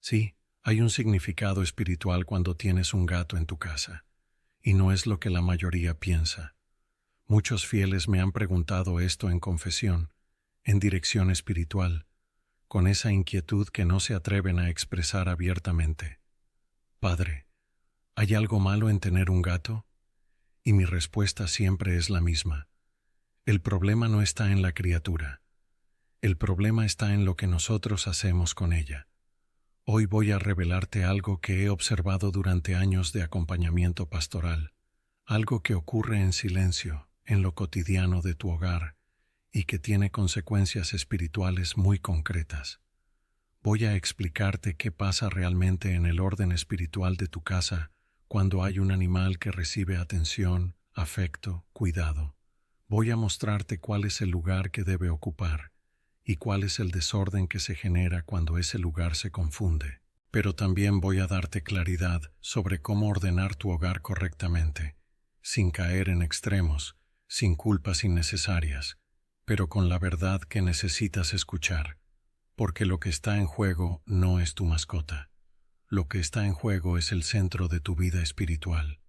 Sí, hay un significado espiritual cuando tienes un gato en tu casa, y no es lo que la mayoría piensa. Muchos fieles me han preguntado esto en confesión, en dirección espiritual, con esa inquietud que no se atreven a expresar abiertamente. Padre, ¿hay algo malo en tener un gato? Y mi respuesta siempre es la misma. El problema no está en la criatura. El problema está en lo que nosotros hacemos con ella. Hoy voy a revelarte algo que he observado durante años de acompañamiento pastoral, algo que ocurre en silencio, en lo cotidiano de tu hogar, y que tiene consecuencias espirituales muy concretas. Voy a explicarte qué pasa realmente en el orden espiritual de tu casa cuando hay un animal que recibe atención, afecto, cuidado. Voy a mostrarte cuál es el lugar que debe ocupar y cuál es el desorden que se genera cuando ese lugar se confunde. Pero también voy a darte claridad sobre cómo ordenar tu hogar correctamente, sin caer en extremos, sin culpas innecesarias, pero con la verdad que necesitas escuchar. Porque lo que está en juego no es tu mascota. Lo que está en juego es el centro de tu vida espiritual.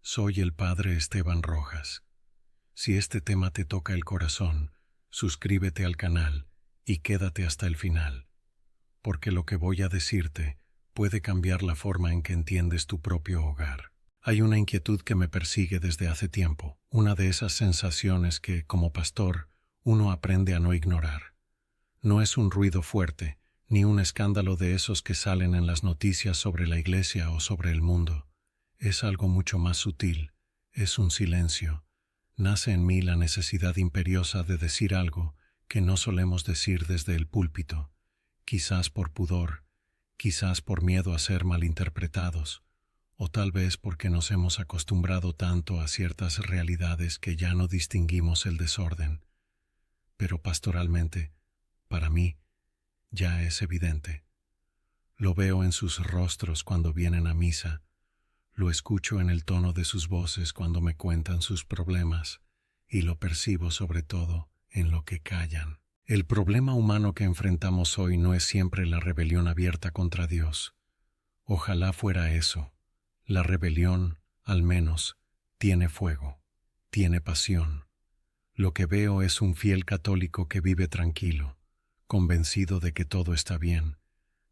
Soy el Padre Esteban Rojas. Si este tema te toca el corazón, suscríbete al canal y quédate hasta el final. Porque lo que voy a decirte puede cambiar la forma en que entiendes tu propio hogar. Hay una inquietud que me persigue desde hace tiempo, una de esas sensaciones que, como pastor, uno aprende a no ignorar. No es un ruido fuerte, ni un escándalo de esos que salen en las noticias sobre la iglesia o sobre el mundo. Es algo mucho más sutil, es un silencio. Nace en mí la necesidad imperiosa de decir algo que no solemos decir desde el púlpito, quizás por pudor, quizás por miedo a ser malinterpretados, o tal vez porque nos hemos acostumbrado tanto a ciertas realidades que ya no distinguimos el desorden. Pero pastoralmente, para mí, ya es evidente. Lo veo en sus rostros cuando vienen a misa, lo escucho en el tono de sus voces cuando me cuentan sus problemas, y lo percibo sobre todo en lo que callan. El problema humano que enfrentamos hoy no es siempre la rebelión abierta contra Dios. Ojalá fuera eso. La rebelión, al menos, tiene fuego, tiene pasión. Lo que veo es un fiel católico que vive tranquilo, convencido de que todo está bien,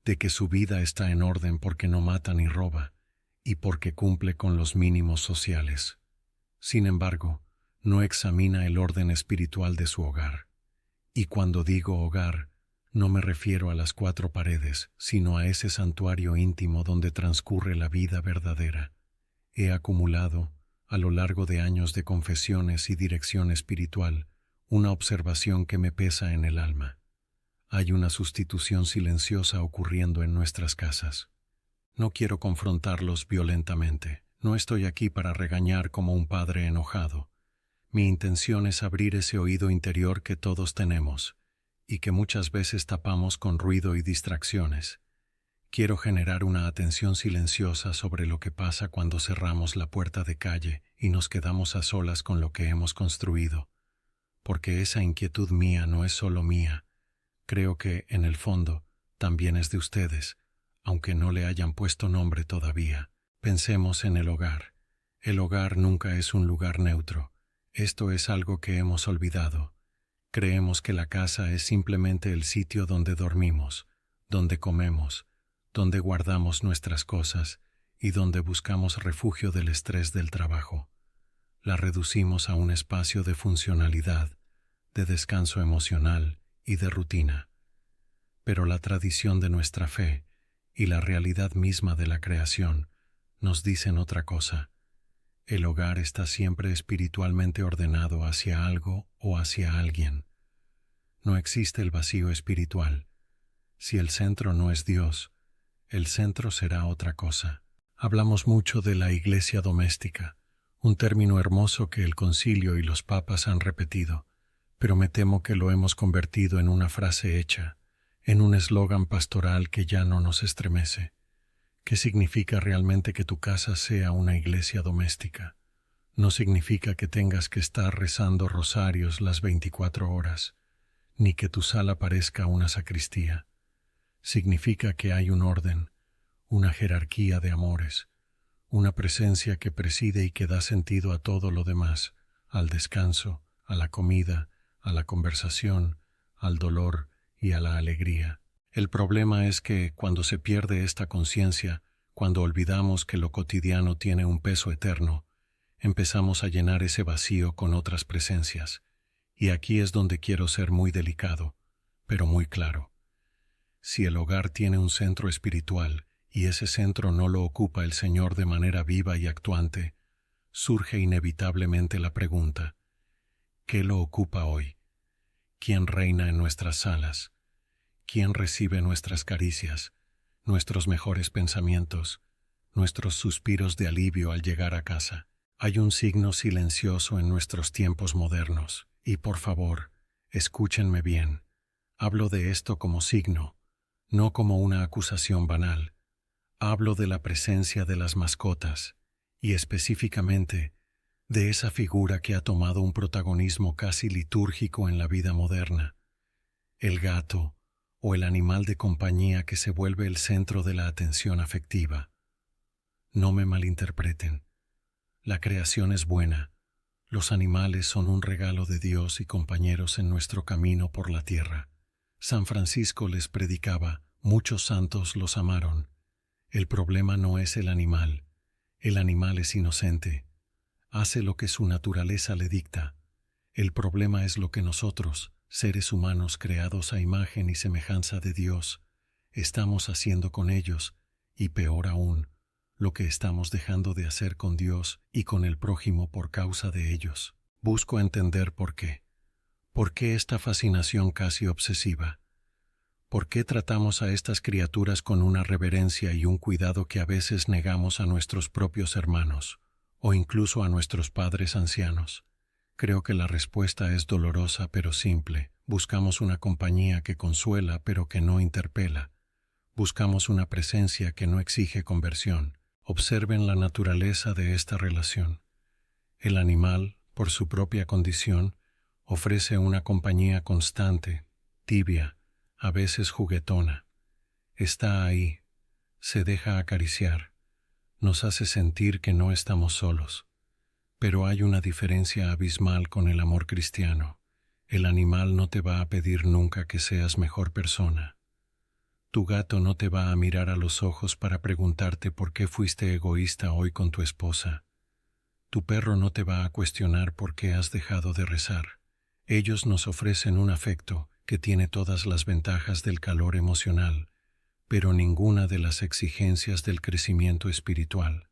de que su vida está en orden porque no mata ni roba, y porque cumple con los mínimos sociales. Sin embargo, no examina el orden espiritual de su hogar. Y cuando digo hogar, no me refiero a las cuatro paredes, sino a ese santuario íntimo donde transcurre la vida verdadera. He acumulado, a lo largo de años de confesiones y dirección espiritual, una observación que me pesa en el alma. Hay una sustitución silenciosa ocurriendo en nuestras casas. No quiero confrontarlos violentamente. No estoy aquí para regañar como un padre enojado. Mi intención es abrir ese oído interior que todos tenemos y que muchas veces tapamos con ruido y distracciones. Quiero generar una atención silenciosa sobre lo que pasa cuando cerramos la puerta de calle y nos quedamos a solas con lo que hemos construido. Porque esa inquietud mía no es solo mía. Creo que, en el fondo, también es de ustedes, aunque no le hayan puesto nombre todavía. Pensemos en el hogar. El hogar nunca es un lugar neutro. Esto es algo que hemos olvidado. Creemos que la casa es simplemente el sitio donde dormimos, donde comemos, donde guardamos nuestras cosas y donde buscamos refugio del estrés del trabajo. La reducimos a un espacio de funcionalidad, de descanso emocional y de rutina. Pero la tradición de nuestra fe y la realidad misma de la creación nos dicen otra cosa. El hogar está siempre espiritualmente ordenado hacia algo o hacia alguien. No existe el vacío espiritual. Si el centro no es Dios, el centro será otra cosa. Hablamos mucho de la iglesia doméstica, un término hermoso que el concilio y los papas han repetido, pero me temo que lo hemos convertido en una frase hecha, en un eslogan pastoral que ya no nos estremece. ¿Qué significa realmente que tu casa sea una iglesia doméstica? No significa que tengas que estar rezando rosarios las 24 horas, ni que tu sala parezca una sacristía. Significa que hay un orden, una jerarquía de amores, una presencia que preside y que da sentido a todo lo demás, al descanso, a la comida, a la conversación, al dolor y a la alegría. El problema es que, cuando se pierde esta conciencia, cuando olvidamos que lo cotidiano tiene un peso eterno, empezamos a llenar ese vacío con otras presencias. Y aquí es donde quiero ser muy delicado, pero muy claro. Si el hogar tiene un centro espiritual y ese centro no lo ocupa el Señor de manera viva y actuante, surge inevitablemente la pregunta: ¿qué lo ocupa hoy? ¿Quién reina en nuestras salas? ¿Quién recibe nuestras caricias, nuestros mejores pensamientos, nuestros suspiros de alivio al llegar a casa? Hay un signo silencioso en nuestros tiempos modernos, y por favor, escúchenme bien. Hablo de esto como signo, no como una acusación banal. Hablo de la presencia de las mascotas, y específicamente de esa figura que ha tomado un protagonismo casi litúrgico en la vida moderna, el gato o el animal de compañía que se vuelve el centro de la atención afectiva. No me malinterpreten. La creación es buena. Los animales son un regalo de Dios y compañeros en nuestro camino por la tierra. San Francisco les predicaba: muchos santos los amaron. El problema no es el animal es inocente, hace lo que su naturaleza le dicta. El problema es lo que nosotros, seres humanos creados a imagen y semejanza de Dios, estamos haciendo con ellos, y peor aún, lo que estamos dejando de hacer con Dios y con el prójimo por causa de ellos. Busco entender por qué. ¿Por qué esta fascinación casi obsesiva? ¿Por qué tratamos a estas criaturas con una reverencia y un cuidado que a veces negamos a nuestros propios hermanos, o incluso a nuestros padres ancianos? Creo que la respuesta es dolorosa pero simple. Buscamos una compañía que consuela pero que no interpela. Buscamos una presencia que no exige conversión. Observen la naturaleza de esta relación. El animal, por su propia condición, ofrece una compañía constante, tibia, a veces juguetona. Está ahí, se deja acariciar, nos hace sentir que no estamos solos. Pero hay una diferencia abismal con el amor cristiano. El animal no te va a pedir nunca que seas mejor persona. Tu gato no te va a mirar a los ojos para preguntarte por qué fuiste egoísta hoy con tu esposa. Tu perro no te va a cuestionar por qué has dejado de rezar. Ellos nos ofrecen un afecto que tiene todas las ventajas del calor emocional, pero ninguna de las exigencias del crecimiento espiritual.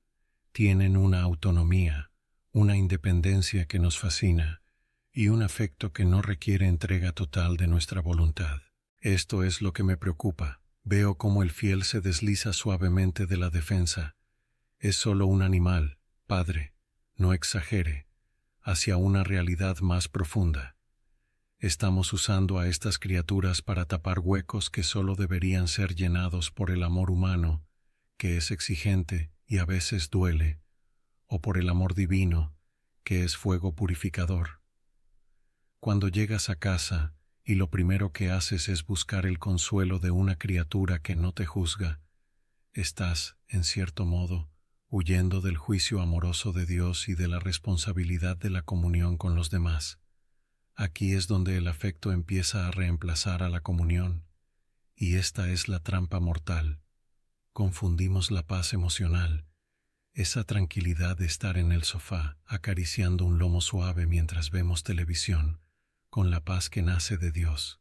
Tienen una autonomía, una independencia que nos fascina, y un afecto que no requiere entrega total de nuestra voluntad. Esto es lo que me preocupa. Veo cómo el fiel se desliza suavemente de la defensa. Es solo un animal, padre, no exagere, hacia una realidad más profunda. Estamos usando a estas criaturas para tapar huecos que solo deberían ser llenados por el amor humano, que es exigente y a veces duele, o por el amor divino, que es fuego purificador. Cuando llegas a casa y lo primero que haces es buscar el consuelo de una criatura que no te juzga, estás, en cierto modo, huyendo del juicio amoroso de Dios y de la responsabilidad de la comunión con los demás. Aquí es donde el afecto empieza a reemplazar a la comunión, y esta es la trampa mortal. Confundimos la paz emocional, esa tranquilidad de estar en el sofá acariciando un lomo suave mientras vemos televisión, con la paz que nace de Dios.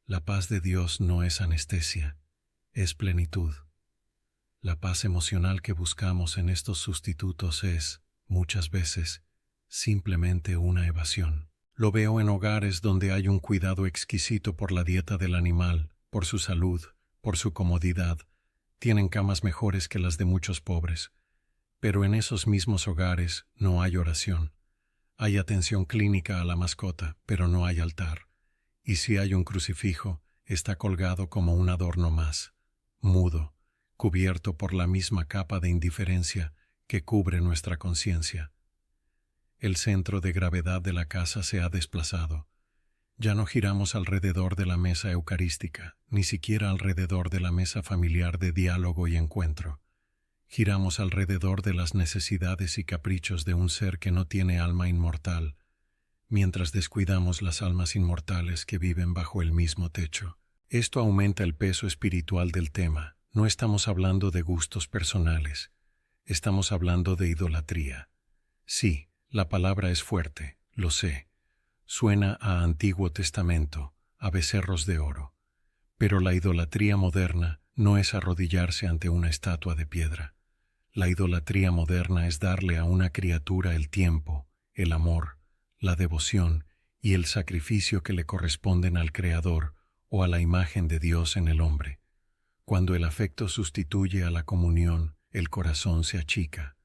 La paz de Dios no es anestesia, es plenitud. La paz emocional que buscamos en estos sustitutos es, muchas veces, simplemente una evasión. Lo veo en hogares donde hay un cuidado exquisito por la dieta del animal, por su salud, por su comodidad. Tienen camas mejores que las de muchos pobres. Pero en esos mismos hogares no hay oración. Hay atención clínica a la mascota, pero no hay altar. Y si hay un crucifijo, está colgado como un adorno más, mudo, cubierto por la misma capa de indiferencia que cubre nuestra conciencia. El centro de gravedad de la casa se ha desplazado. Ya no giramos alrededor de la mesa eucarística, ni siquiera alrededor de la mesa familiar de diálogo y encuentro. Giramos alrededor de las necesidades y caprichos de un ser que no tiene alma inmortal, mientras descuidamos las almas inmortales que viven bajo el mismo techo. Esto aumenta el peso espiritual del tema. No estamos hablando de gustos personales, estamos hablando de idolatría. Sí, la palabra es fuerte, lo sé. Suena a Antiguo Testamento, a becerros de oro. Pero la idolatría moderna no es arrodillarse ante una estatua de piedra. La idolatría moderna es darle a una criatura el tiempo, el amor, la devoción y el sacrificio que le corresponden al Creador o a la imagen de Dios en el hombre. Cuando el afecto sustituye a la comunión, el corazón se achica.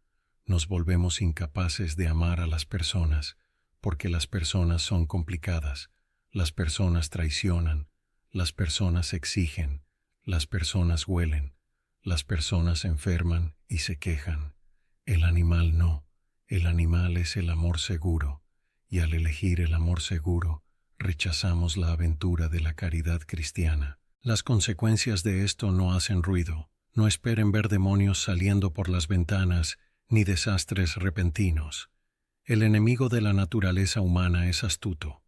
Nos volvemos incapaces de amar a las personas, porque las personas son complicadas, las personas traicionan, las personas exigen, las personas huelen, las personas enferman y se quejan. El animal no, el animal es el amor seguro, y al elegir el amor seguro, rechazamos la aventura de la caridad cristiana. Las consecuencias de esto no hacen ruido. No esperen ver demonios saliendo por las ventanas, ni desastres repentinos. El enemigo de la naturaleza humana es astuto.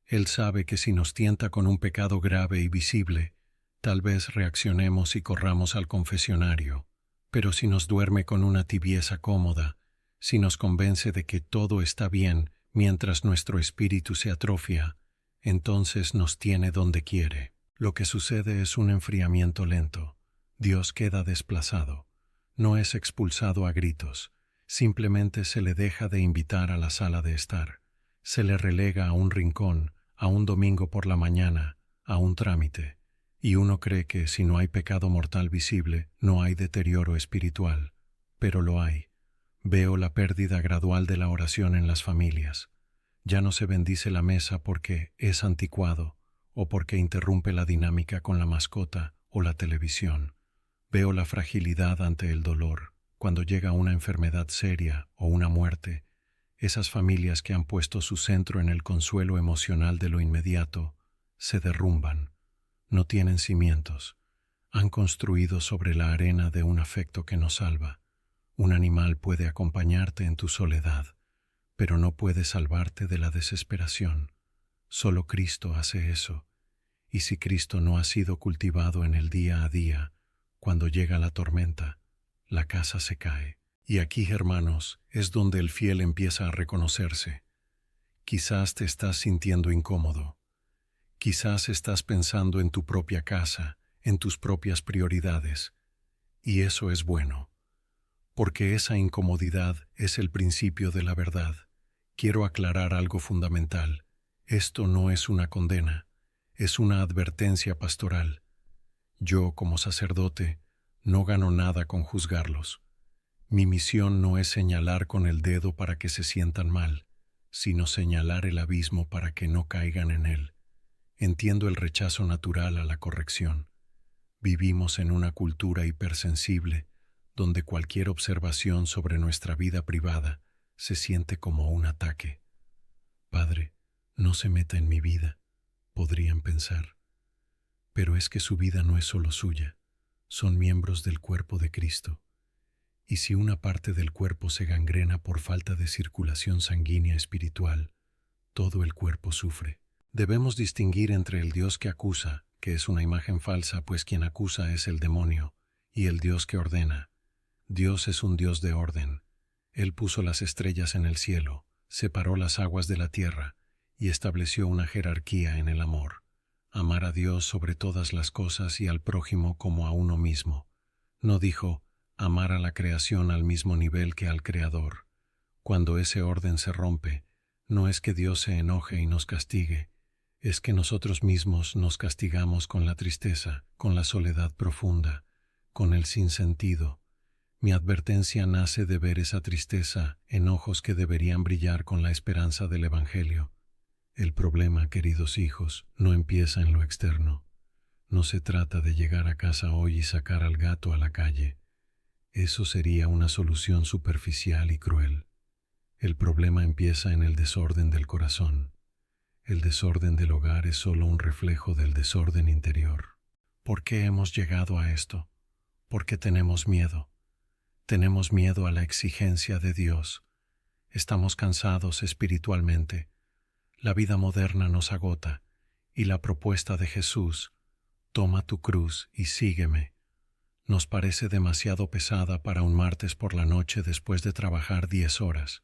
Él sabe que si nos tienta con un pecado grave y visible, tal vez reaccionemos y corramos al confesionario. Pero si nos duerme con una tibieza cómoda, si nos convence de que todo está bien mientras nuestro espíritu se atrofia, entonces nos tiene donde quiere. Lo que sucede es un enfriamiento lento. Dios queda desplazado. No es expulsado a gritos. Simplemente se le deja de invitar a la sala de estar. Se le relega a un rincón, a un domingo por la mañana, a un trámite. Y uno cree que si no hay pecado mortal visible, no hay deterioro espiritual. Pero lo hay. Veo la pérdida gradual de la oración en las familias. Ya no se bendice la mesa porque es anticuado o porque interrumpe la dinámica con la mascota o la televisión. Veo la fragilidad ante el dolor. Cuando llega una enfermedad seria o una muerte, esas familias que han puesto su centro en el consuelo emocional de lo inmediato, se derrumban. No tienen cimientos. Han construido sobre la arena de un afecto que no salva. Un animal puede acompañarte en tu soledad, pero no puede salvarte de la desesperación. Solo Cristo hace eso. Y si Cristo no ha sido cultivado en el día a día, cuando llega la tormenta, la casa se cae. Y aquí, hermanos, es donde el fiel empieza a reconocerse. Quizás te estás sintiendo incómodo. Quizás estás pensando en tu propia casa, en tus propias prioridades. Y eso es bueno, porque esa incomodidad es el principio de la verdad. Quiero aclarar algo fundamental. Esto no es una condena, es una advertencia pastoral. Yo, como sacerdote, no gano nada con juzgarlos. Mi misión no es señalar con el dedo para que se sientan mal, sino señalar el abismo para que no caigan en él. Entiendo el rechazo natural a la corrección. Vivimos en una cultura hipersensible, donde cualquier observación sobre nuestra vida privada se siente como un ataque. Padre, no se meta en mi vida, podrían pensar. Pero es que su vida no es solo suya, son miembros del cuerpo de Cristo. Y si una parte del cuerpo se gangrena por falta de circulación sanguínea espiritual, todo el cuerpo sufre. Debemos distinguir entre el Dios que acusa, que es una imagen falsa, pues quien acusa es el demonio, y el Dios que ordena. Dios es un Dios de orden. Él puso las estrellas en el cielo, separó las aguas de la tierra, y estableció una jerarquía en el amor. Amar a Dios sobre todas las cosas y al prójimo como a uno mismo. No dijo, amar a la creación al mismo nivel que al Creador. Cuando ese orden se rompe, no es que Dios se enoje y nos castigue, es que nosotros mismos nos castigamos con la tristeza, con la soledad profunda, con el sinsentido. Mi advertencia nace de ver esa tristeza en ojos que deberían brillar con la esperanza del Evangelio. El problema, queridos hijos, no empieza en lo externo. No se trata de llegar a casa hoy y sacar al gato a la calle. Eso sería una solución superficial y cruel. El problema empieza en el desorden del corazón. El desorden del hogar es solo un reflejo del desorden interior. ¿Por qué hemos llegado a esto? Porque tenemos miedo. Tenemos miedo a la exigencia de Dios. Estamos cansados espiritualmente. La vida moderna nos agota, y la propuesta de Jesús, toma tu cruz y sígueme, nos parece demasiado pesada para un martes por la noche después de trabajar 10 horas.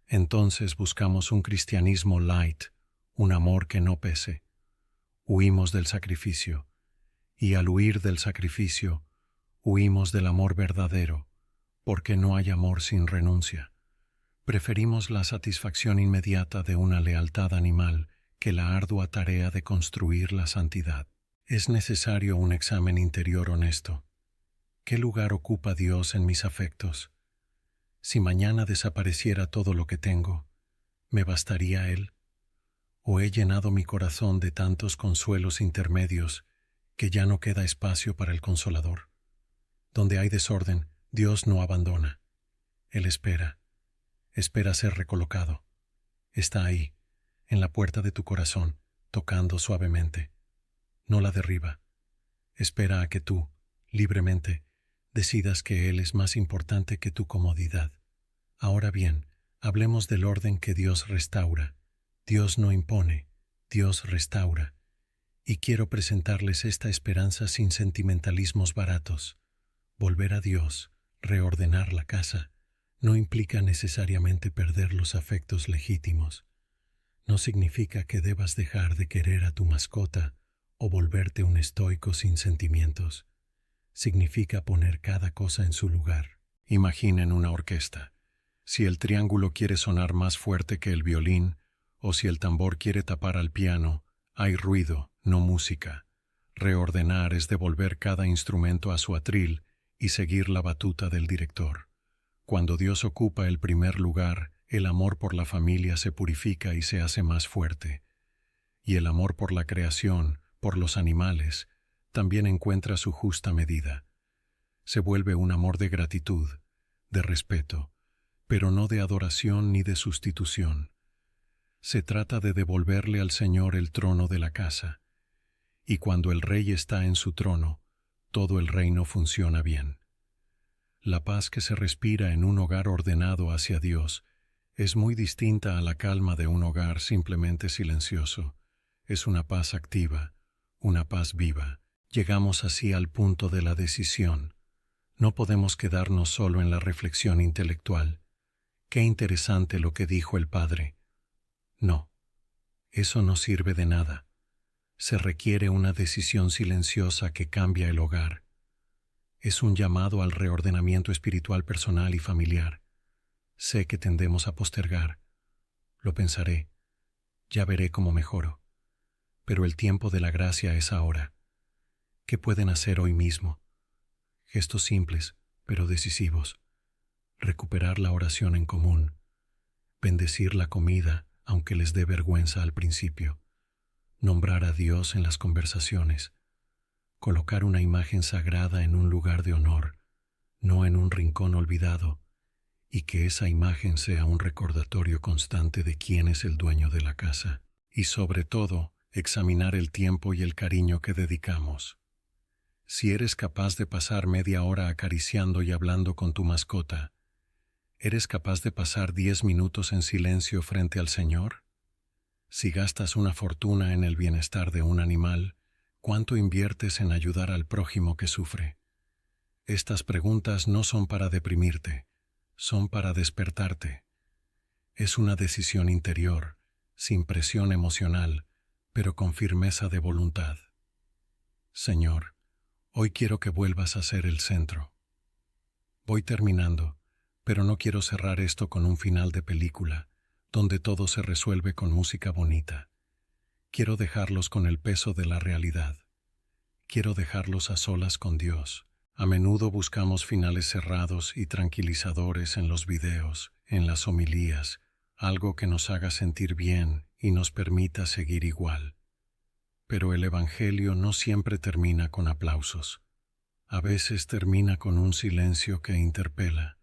Entonces buscamos un cristianismo light, un amor que no pese. Huimos del sacrificio, y al huir del sacrificio, huimos del amor verdadero, porque no hay amor sin renuncia. Preferimos la satisfacción inmediata de una lealtad animal que la ardua tarea de construir la santidad. Es necesario un examen interior honesto. ¿Qué lugar ocupa Dios en mis afectos? Si mañana desapareciera todo lo que tengo, ¿me bastaría Él? ¿O he llenado mi corazón de tantos consuelos intermedios que ya no queda espacio para el Consolador? Donde hay desorden, Dios no abandona. Él espera ser recolocado. Está ahí, en la puerta de tu corazón, tocando suavemente. No la derriba. Espera a que tú, libremente, decidas que Él es más importante que tu comodidad. Ahora bien, hablemos del orden que Dios restaura. Dios no impone, Dios restaura. Y quiero presentarles esta esperanza sin sentimentalismos baratos. Volver a Dios, reordenar la casa, no implica necesariamente perder los afectos legítimos. No significa que debas dejar de querer a tu mascota o volverte un estoico sin sentimientos. Significa poner cada cosa en su lugar. Imaginen una orquesta. Si el triángulo quiere sonar más fuerte que el violín, o si el tambor quiere tapar al piano, hay ruido, no música. Reordenar es devolver cada instrumento a su atril y seguir la batuta del director. Cuando Dios ocupa el primer lugar, el amor por la familia se purifica y se hace más fuerte. Y el amor por la creación, por los animales, también encuentra su justa medida. Se vuelve un amor de gratitud, de respeto, pero no de adoración ni de sustitución. Se trata de devolverle al Señor el trono de la casa. Y cuando el Rey está en su trono, todo el reino funciona bien. La paz que se respira en un hogar ordenado hacia Dios es muy distinta a la calma de un hogar simplemente silencioso. Es una paz activa, una paz viva. Llegamos así al punto de la decisión. No podemos quedarnos solo en la reflexión intelectual. Qué interesante lo que dijo el Padre. No, eso no sirve de nada. Se requiere una decisión silenciosa que cambia el hogar. Es un llamado al reordenamiento espiritual personal y familiar. Sé que tendemos a postergar. Lo pensaré. Ya veré cómo mejoro. Pero el tiempo de la gracia es ahora. ¿Qué pueden hacer hoy mismo? Gestos simples, pero decisivos. Recuperar la oración en común. Bendecir la comida, aunque les dé vergüenza al principio. Nombrar a Dios en las conversaciones. Colocar una imagen sagrada en un lugar de honor, no en un rincón olvidado, y que esa imagen sea un recordatorio constante de quién es el dueño de la casa. Y sobre todo, examinar el tiempo y el cariño que dedicamos. Si eres capaz de pasar media hora acariciando y hablando con tu mascota, ¿eres capaz de pasar 10 minutos en silencio frente al Señor? Si gastas una fortuna en el bienestar de un animal, ¿cuánto inviertes en ayudar al prójimo que sufre? Estas preguntas no son para deprimirte, son para despertarte. Es una decisión interior, sin presión emocional, pero con firmeza de voluntad. Señor, hoy quiero que vuelvas a ser el centro. Voy terminando, pero no quiero cerrar esto con un final de película, donde todo se resuelve con música bonita. Quiero dejarlos con el peso de la realidad. Quiero dejarlos a solas con Dios. A menudo buscamos finales cerrados y tranquilizadores en los videos, en las homilías, algo que nos haga sentir bien y nos permita seguir igual. Pero el Evangelio no siempre termina con aplausos. A veces termina con un silencio que interpela.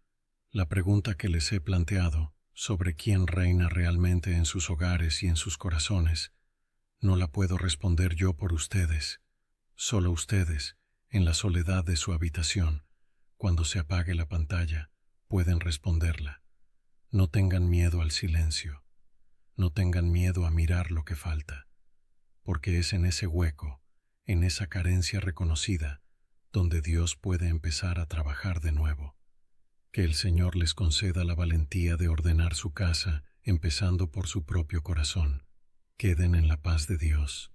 La pregunta que les he planteado, sobre quién reina realmente en sus hogares y en sus corazones, no la puedo responder yo por ustedes. Solo ustedes, en la soledad de su habitación, cuando se apague la pantalla, pueden responderla. No tengan miedo al silencio. No tengan miedo a mirar lo que falta, porque es en ese hueco, en esa carencia reconocida, donde Dios puede empezar a trabajar de nuevo. Que el Señor les conceda la valentía de ordenar su casa, empezando por su propio corazón. Queden en la paz de Dios.